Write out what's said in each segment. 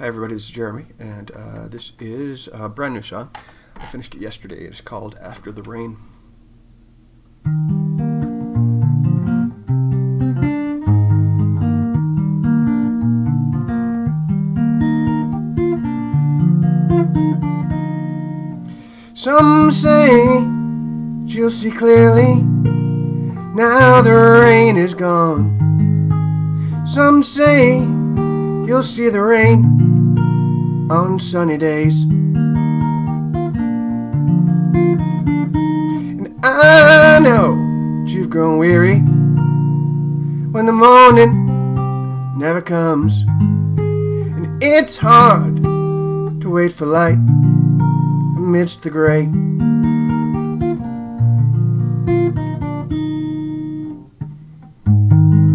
Hi everybody, this is Jeremy, and this is a brand new song. I finished it yesterday. It's called After the Rain. Some say you'll see clearly now the rain is gone. Some say you'll see the rain on sunny days. And I know that you've grown weary when the morning never comes, and it's hard to wait for light amidst the gray.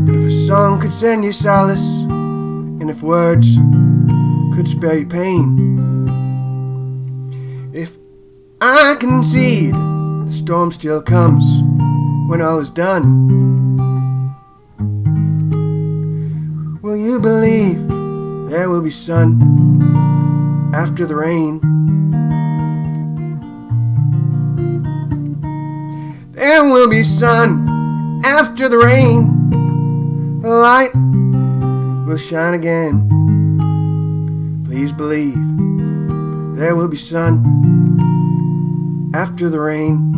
But if a song could send you solace, and if words could spare you pain, if I concede the storm still comes when all is done, will you believe there will be sun after the rain? There will be sun after the rain. The light will shine again. Please believe there will be sun after the rain.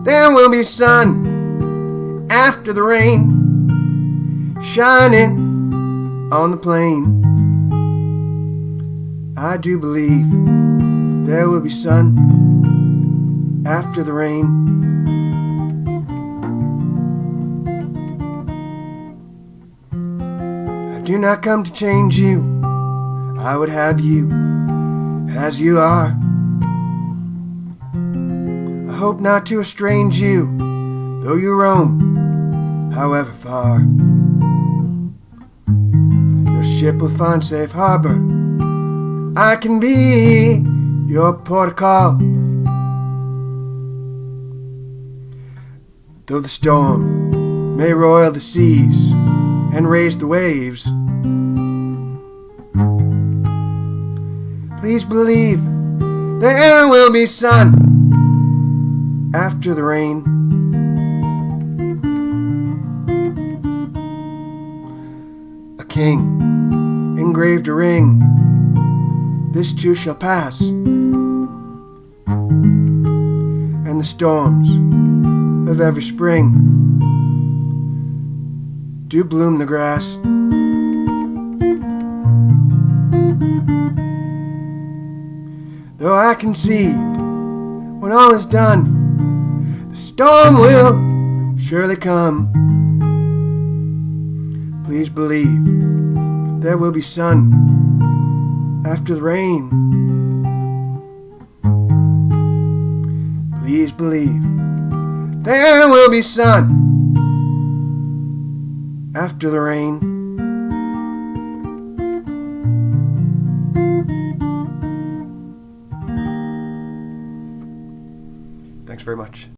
There will be sun after the rain, shining on the plain. I do believe there will be sun after the rain. I do not come to change you. I would have you as you are. I hope not to estrange you, though you roam however far. Your ship will find safe harbor. I can be your port of call. Though the storm may roil the seas and raise the waves, please believe there will be sun after the rain. A king engraved a ring, this too shall pass, and the storms of every spring do bloom the grass. Though I concede when all is done, the storm will surely come. Please believe there will be sun after the rain. Please believe there will be sun after the rain. Thanks very much.